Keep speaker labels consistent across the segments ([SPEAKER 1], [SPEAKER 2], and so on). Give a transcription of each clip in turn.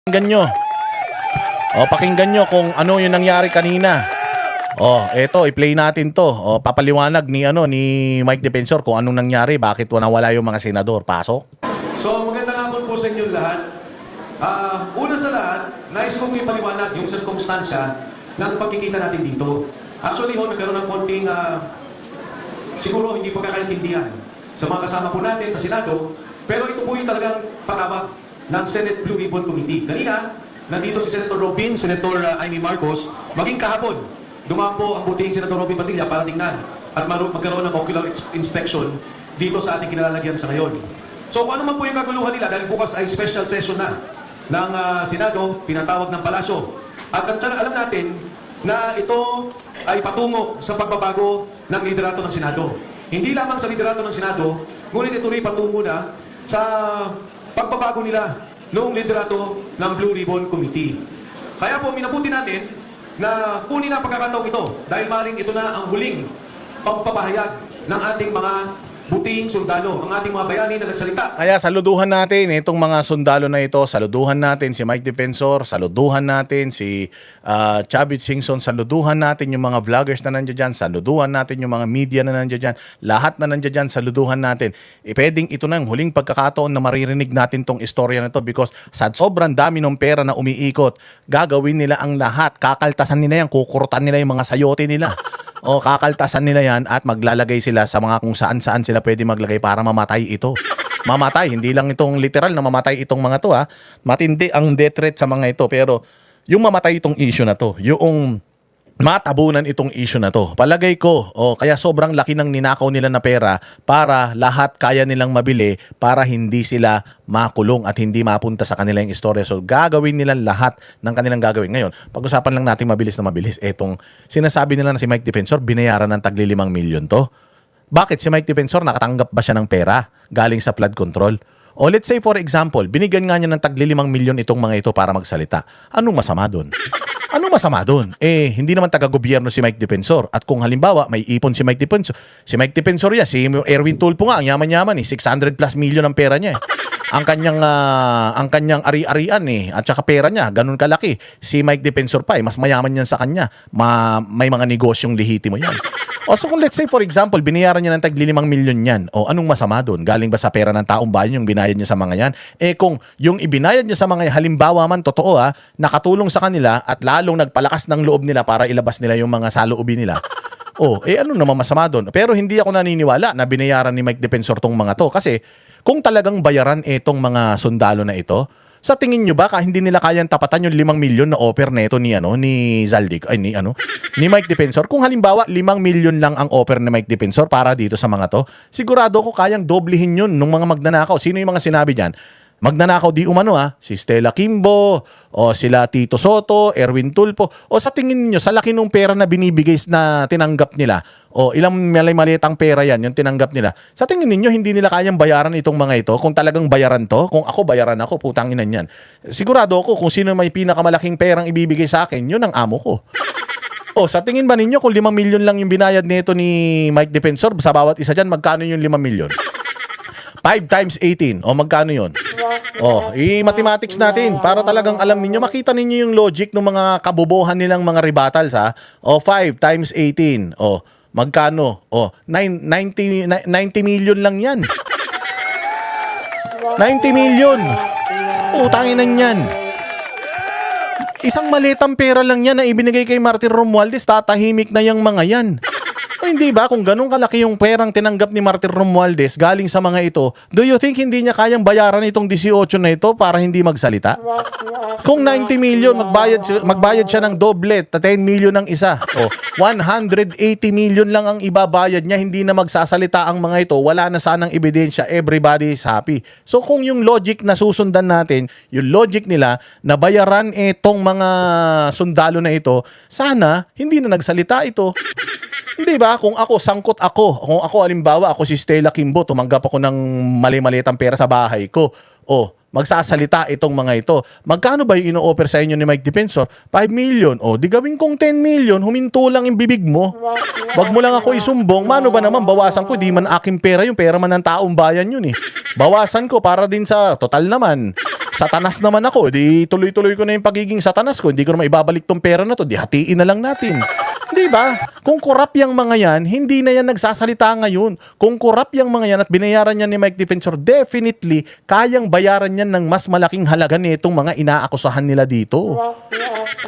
[SPEAKER 1] Pakinggan nyo. Pakinggan nyo kung ano yung nangyari kanina. Eto, i-play natin to. Papaliwanag ni Mike Defensor kung anong nangyari, bakit nawala yung mga senador. Pasok.
[SPEAKER 2] So, magandang hapon po sa inyo lahat. Una sa lahat, nais kong ipaliwanag yung circumstansya ng pagkikita natin dito. Actually, nagkaroon ng konting, siguro hindi pagkakaintindihan sa mga kasama po natin sa Senado, pero ito po yung talagang patawag ng Senate Blue Ribbon Committee. Kanina, nandito si Senator Robin, Senator Amy Marcos, maging kahapon, dumaan po ang buting Senator Robin Padilla para tingnan at magkaroon ng ocular inspection dito sa ating kinalalagyan sa ngayon. So kung ano man po yung kaguluhan nila, dahil bukas ay special session na ng Senado, pinatawag ng Palasyo. At alam natin na ito ay patungo sa pagbabago ng liderato ng Senado. Hindi lamang sa liderato ng Senado, ngunit ito rin patungo na sa pagbabago nila noong liderato ng Blue Ribbon Committee. Kaya po minabuti natin na kunin ang pagkakataong ito dahil maring ito na ang huling pagpapahayag ng ating mga buting sundalo, ang ating mga bayani na nagsalita.
[SPEAKER 1] Kaya saluduhan natin itong mga sundalo na ito, saluduhan natin si Mike Defensor, saluduhan natin si Chavit Singson, saluduhan natin yung mga vloggers na nandiyan dyan, saluduhan natin yung mga media na nandiyan dyan, lahat na nandiyan dyan, saluduhan natin. Pwedeng ito na ang huling pagkakataon na maririnig natin tong istorya na to because sa sobrang dami ng pera na umiikot, gagawin nila ang lahat, kakaltasan nila yan, kukurutan nila yung mga sayote nila. Kakaltasan nila yan at maglalagay sila sa mga kung saan-saan sila pwede maglagay para mamatay ito. Mamatay, hindi lang itong literal na mamatay itong mga to Matindi ang death threat sa mga ito. Pero yung mamatay itong issue na to, yung matabunan itong issue na to. Palagay ko, kaya sobrang laki ng ninakaw nila na pera para lahat kaya nilang mabili para hindi sila makulong at hindi mapunta sa kanilang istorya. So gagawin nila lahat ng kanilang gagawin. Ngayon, pag-usapan lang natin mabilis na mabilis. Etong sinasabi nila na si Mike Defensor, binayaran ng tagli 5 milyon to. Bakit si Mike Defensor nakatanggap ba siya ng pera galing sa flood control? O let's say for example, binigyan nga niya ng tagli 5 milyon itong mga ito para magsalita. Anong masama doon? Anong masama doon? Hindi naman taga-gobyerno si Mike Defensor. At kung halimbawa, may ipon si Mike Defensor. Si Mike Defensor yan, si Erwin Tulfo nga, ang yaman-yaman 600 plus million ang pera niya Ang kanyang ari-arian at saka pera niya, ganun kalaki. Si Mike Defensor pa mas mayaman yan sa kanya. May mga negosyong lehitimo yan. So kung let's say for example, binayaran niya ng tagli 5 milyon yan, anong masama doon? Galing ba sa pera ng taong bayan yung binayad niya sa mga yan? Kung yung ibinayad niya sa mga halimbawa man, totoo nakatulong sa kanila at lalong nagpalakas ng loob nila para ilabas nila yung mga saloobin nila. Ano naman masama doon? Pero hindi ako naniniwala na binayaran ni Mike Defensor tong mga to. Kasi kung talagang bayaran itong mga sundalo na ito, sa tingin nyo ba hindi nila kayang tapatan yung 5 milyon na offer neto ni Zaldico ni Mike Defensor? Kung halimbawa 5 milyon lang ang offer ni Mike Defensor para dito sa mga to, sigurado ko kayang doblehin yun nung mga magnanakaw. Sino yung mga sinabi diyan? Magnanakaw di umano si Stella Kimbo o sila Tito Soto, Erwin Tulfo. Sa tingin niyo sa laki ng pera na binibigay na tinanggap nila, ilang maliit-maliitang pera yan yung tinanggap nila. Sa tingin niyo hindi nila kayang bayaran itong mga ito? Kung talagang bayaran to, kung ako bayaran ako, putang ina niyan. Sigurado ako kung sino may pinakamalaking perang ibibigay sa akin, yun ang amo ko. Sa tingin ba ninyo kung 5 milyon lang yung binayad nito ni Mike Defensor, sa bawat isa dyan, magkano yung 5 milyon? 5 times 18. Magkano yun? I-mathematics natin para talagang alam ninyo, makita ninyo yung logic ng mga kabobohan nilang mga rebuttals 5 times 18. Magkano? 90 million lang yan. 90 million. Utangin na yan. Isang malitang pera lang yan na ibinigay kay Martin Romualdez, tatahimik na yung mga yan. Hindi ba kung ganun kalaki yung perang tinanggap ni Martin Romualdez galing sa mga ito, do you think hindi niya kayang bayaran itong 18 na ito para hindi magsalita? Kung 90 million, magbayad siya ng doble, 10 million ang isa. 180 million lang ang ibabayad niya, hindi na magsasalita ang mga ito, wala na sanang ebidensya, everybody is happy. So kung yung logic na susundan natin, yung logic nila na bayaran itong mga sundalo na ito, sana hindi na nagsalita ito. Hindi ba? Kung ako, sangkot ako. Kung ako, halimbawa, ako si Stella Kimbo, tumanggap ako ng mali-malitang pera sa bahay ko. Magsasalita itong mga ito. Magkano ba yung ino-offer sa inyo ni Mike Defensor? 5 million. Di gawin kong 10 million, huminto lang yung bibig mo. Wag mo lang ako isumbong. Mano ba naman, bawasan ko, di man aking pera, yung pera man ng taong bayan yun Bawasan ko para din sa total naman. satanas naman ako, di tuloy-tuloy ko na yung pagiging satanas ko, hindi ko na maibabalik tong pera na to, di hatiin na lang natin. Di ba? Kung korap yung mga yan, hindi na yan nagsasalita ngayon. Kung korap yung mga yan at binayaran yan ni Mike Defensor, definitely, kayang bayaran yan ng mas malaking halaga nitong mga inaakusahan nila dito.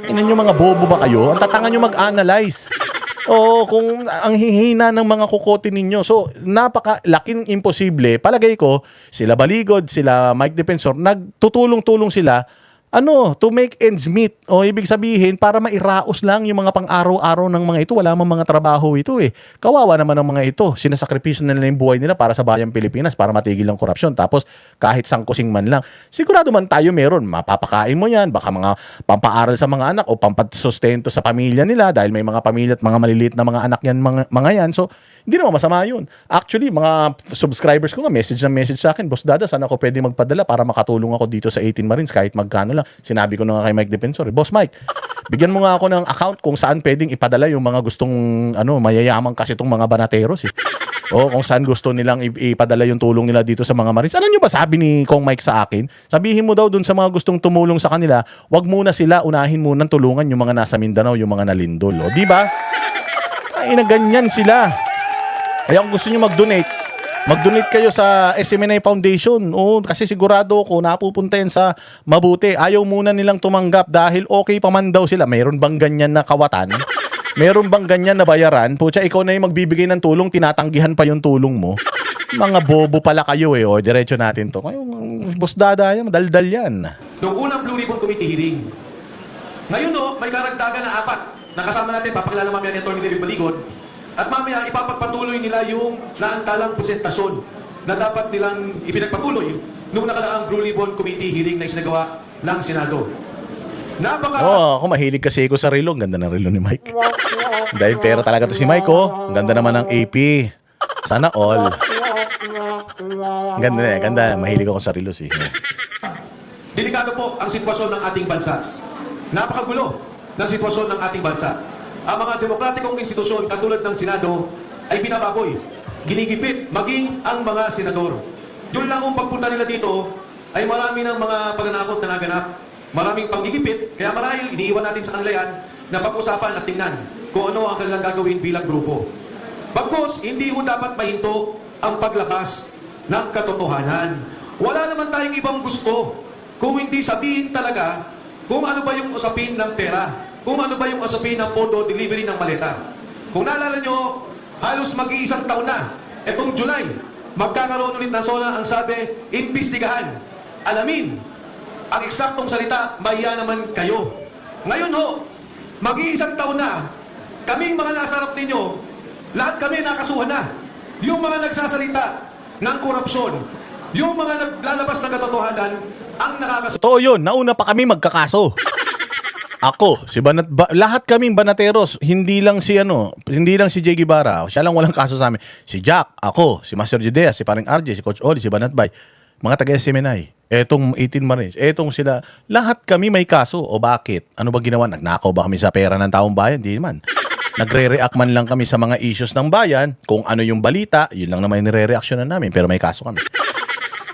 [SPEAKER 1] Inan nyo mga bobo ba kayo? Ang tatangan nyo mag-analyze. Oo, kung ang hihina ng mga kukote ninyo. So, napakalaking imposible. Palagay ko, sila Baligod, sila Mike Defensor, nagtutulong-tulong sila to make ends meet. O ibig sabihin, para mairaos lang yung mga pang-araw-araw ng mga ito. Wala mang mga trabaho ito eh. Kawawa naman ang mga ito. Sinasakripisyo na nila yung buhay nila para sa bayang Pilipinas, para matigil ang korupsyon. Tapos, kahit sangkusing man lang. Sigurado man tayo meron. Mapapakain mo yan. Baka mga pampaaral sa mga anak o pampasustento sa pamilya nila dahil may mga pamilya at mga maliliit na mga anak yan, mga yan. So, hindi naman masama yun. Actually, mga subscribers ko nga, message sa akin, Boss Dada, saan ako pwede magpadala para makatulong ako dito sa 18 Marines kahit magkano lang. Sinabi ko na nga kay Mike Defensor, Boss Mike, bigyan mo nga ako ng account kung saan pwedeng ipadala yung mga gustong, mayayaman kasi itong mga banateros eh. O kung saan gusto nilang ipadala yung tulong nila dito sa mga Marines. Alam nyo ba sabi ni Kong Mike sa akin? Sabihin mo daw dun sa mga gustong tumulong sa kanila, wag muna sila, unahin muna tulungan yung mga nasa Mindanao, yung mga nalindol. O, di ba? Ay, na ganyan sila. Kaya kung gusto nyo mag-donate kayo sa SMNI Foundation. Kasi sigurado ko napupunta yan sa mabuti. Ayaw muna nilang tumanggap dahil okay pa man daw sila. Mayroon bang ganyan na kawatan? Meron bang ganyan na bayaran? Pucha, ikaw na yung magbibigay ng tulong, tinatanggihan pa yung tulong mo. Mga bobo pala kayo eh. Diretso natin to. Boss Dada yan, daldal yan.
[SPEAKER 2] Noong unang Blue Ribbon Committee hearing, ngayon may karagdagan na 4. Nakasama natin, papakilala mamaya ni Atty. David Baligod. At mamaya, ipapagpatuloy nila yung naantalang presentasyon na dapat nilang ipinagpatuloy nung nakaraang Blue Ribbon Committee hearing na isinagawa ng Senado.
[SPEAKER 1] Ako mahilig kasi ako sa relo. Ang ganda ng relo ni Mike. Dahil pera talaga to si Mike, Ang ganda naman ng AP. Sana all. Ganda. Mahilig ako sa relo,
[SPEAKER 2] Delikado po ang sitwasyon ng ating bansa. Napakagulo ng sitwasyon ng ating bansa. Ang mga demokratikong institusyon katulad ng Senado ay binababoy, ginigipit, maging ang mga senador. Yun lang kung pagpunta nila dito ay marami ng mga pagnanakot na naganap, maraming panggigipit, kaya marahil iniiwan natin sa kanila yan na pag-usapan at tingnan kung ano ang kanilang gagawin bilang grupo. Bagkus, hindi ho dapat mahinto ang paglakas ng katotohanan. Wala naman tayong ibang gusto kung hindi sabihin talaga kung ano ba yung usapin ng pera. Kung ano ba yung usapin ng pondo delivery ng maleta. Kung naalala nyo, halos mag-iisang taon na, etong July, magkakaroon ulit ng SONA ang sabi, imbestigahan, alamin, ang eksaktong salita, maya naman kayo. Ngayon mag-iisang taon na, kaming mga nasa harap ninyo, lahat kami nakasuhan na. Yung mga nagsasalita ng korupsyon, yung mga naglalabas ng katotohanan, ang nakakasuhan.
[SPEAKER 1] Totoo yun, nauna pa kami magkakaso. Ako, lahat kaming banateros, hindi lang si Jay Guevara, siya lang walang kaso sa amin. Si Jack, ako, si Master Judea, si Paring RJ, si Coach Oli, si Banatbay, mga taga-SMNI, etong 18 Marines, etong sila, lahat kami may kaso. O bakit? Ano ba ginawa? Nagnakaw ba kami sa pera ng taong bayan? Hindi naman. Nagre-react man lang kami sa mga issues ng bayan, kung ano yung balita, yun lang naman nire-reactionan namin, pero may kaso kami.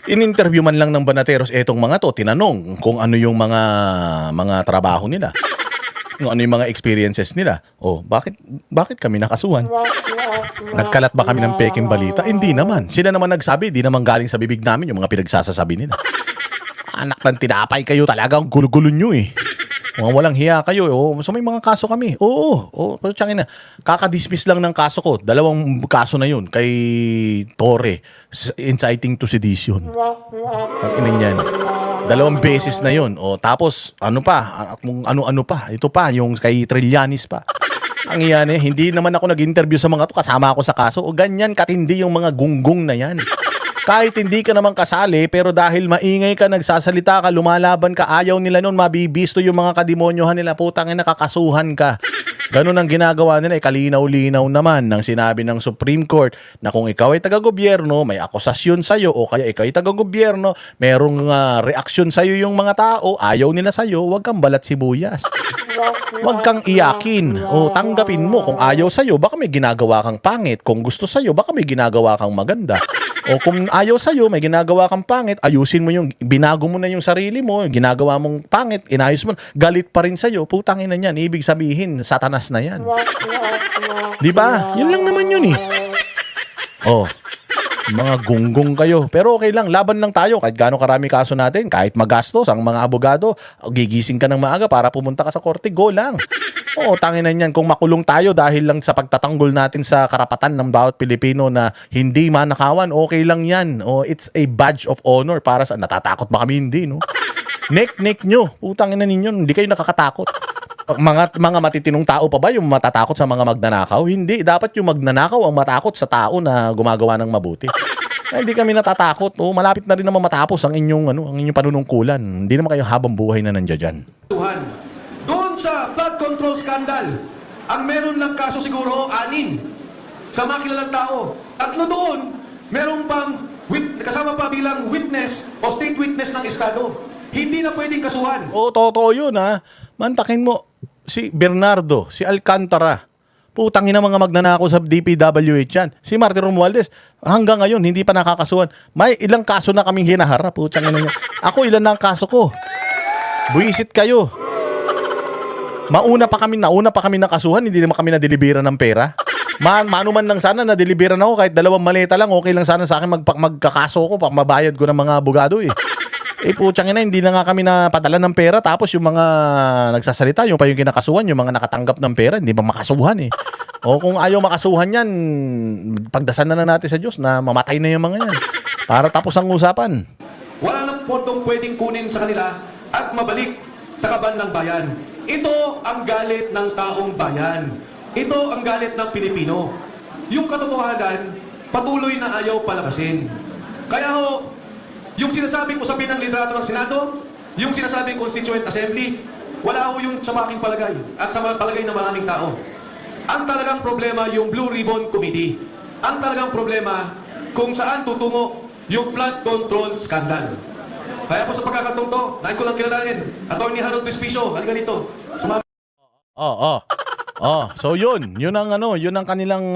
[SPEAKER 1] In-interview man lang ng banateros etong mga to, tinanong kung ano yung mga trabaho nila. Kung ano yung mga experiences nila. Bakit kami nakasuhan? Nagkalat ba kami ng peking balita? Hindi naman. Sila naman nagsabi, di naman galing sa bibig namin yung mga pinagsasasabi nila. Anak ng tinapay kayo talaga, ang gulo-gulo nyo eh. Walang hiya kayo. So may mga kaso kami. Tiyangin na. Kakadismiss lang ng kaso ko. 2 kaso na yun kay Torre. Inciting to sedition. Ang ina yan. 2 beses na yun. Tapos, ano pa? Ano pa? Ito pa, yung kay Trillanes pa. Ang iyan hindi naman ako nag-interview sa mga to. Kasama ako sa kaso. Ganyan katindi yung mga gunggong na yan. Kahit hindi ka naman kasali, pero dahil maingay ka, nagsasalita ka, lumalaban ka, ayaw nila nun, mabibisto yung mga kademonyohan nila, putang ina, nakakasuhan ka. Ganun ang ginagawa nila, kalinaw-linaw naman ng sinabi ng Supreme Court na kung ikaw ay taga-gobyerno, may akusasyon sa'yo, o kaya ikaw ay taga-gobyerno, merong reaksyon sa'yo yung mga tao, ayaw nila sa'yo, huwag kang balat sibuyas. Huwag kang iyakin. Tanggapin mo. Kung ayaw sa'yo, baka may ginagawa kang pangit. Kung gusto sa'yo, baka may ginagawa kang maganda. O kung ayaw sa'yo, may ginagawa kang pangit, ayusin mo yung, binago mo na yung sarili mo, yung ginagawa mong pangit, inayos mo, galit pa rin sa'yo, putangin na yan. Ibig sabihin, satanas na yan. Di ba? Yun lang naman yun eh. Oh, mga gunggong kayo. Pero okay lang, laban lang tayo. Kahit gaano karami kaso natin, kahit magastos ang mga abogado, gigising ka ng maaga para pumunta ka sa korte, go lang. Oo, tanginan yan. Kung makulong tayo dahil lang sa pagtatanggol natin sa karapatan ng bawat Pilipino na hindi manakawan, okay lang yan. Oh, it's a badge of honor para sa... Natatakot ba kami? Hindi, no? Neck nyo. Putangin na ninyo. Hindi kayo nakakatakot. Mga matitinong tao pa ba yung matatakot sa mga magnanakaw? Hindi. Dapat yung magnanakaw ang matakot sa tao na gumagawa ng mabuti. Hindi kami natatakot. Oh, malapit na rin naman matapos ang inyong, ang inyong panunungkulan. Hindi naman kayo habang buhay na nandiyan dyan.
[SPEAKER 2] Doon sa flood control scandal, ang meron lang kaso siguro 6 sa mga kilalang tao. 3 doon, meron pang kasama pa bilang witness o state witness ng Estado. Hindi na pwedeng kasuhan.
[SPEAKER 1] Oo, totoo yun ha. Mantakin mo, si Bernardo, si Alcantara, putangin na mga magnanakaw sa DPWH yan. Si Martin Romualdez, hanggang ngayon, hindi pa nakakasuhan. May ilang kaso na kaming hinaharap, putangin na niya. Ako, ilan na ang kaso ko? Buisit kayo. Nauna pa kami nakasuhan, hindi naman kami na-delibera ng pera. Mano man lang sana na-delibera na ako, kahit 2 maleta lang, okay lang sana sa akin magkakaso ko, mabayad ko ng mga abogado eh. Putsang ina, hindi na nga kami napadala ng pera, tapos yung mga nagsasalita, yung pa yung kinakasuhan, yung mga nakatanggap ng pera, hindi pa makasuhan eh. O kung ayaw makasuhan yan, pagdasan na natin sa Diyos na mamatay na yung mga yan. Para tapos ang usapan.
[SPEAKER 2] Wala nang pondong pwedeng kunin sa kanila at mabalik sa kaban ng bayan. Ito ang galit ng taong bayan. Ito ang galit ng Pilipino. Yung katotohanan, patuloy na ayaw palakasin. Kaya ho, yung sinasabing usapin ng liderato ng Senado, yung sinasabing Constituent Assembly, wala ho yung sa aking palagay at sa palagay ng maraming tao. Ang talagang problema yung Blue Ribbon Committee. Ang talagang problema kung saan tutungo yung flood control scandal. Kaya po sa pagkakataon to, nais ko lang kilalanin, Atty. Harold Pispicio, halika dito.
[SPEAKER 1] So yun ang kanilang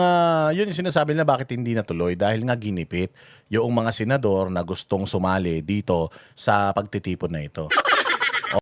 [SPEAKER 1] yun yung sinasabi nila bakit hindi natuloy dahil nga ginipit yung mga senador na gustong sumali dito sa pagtitipon na ito.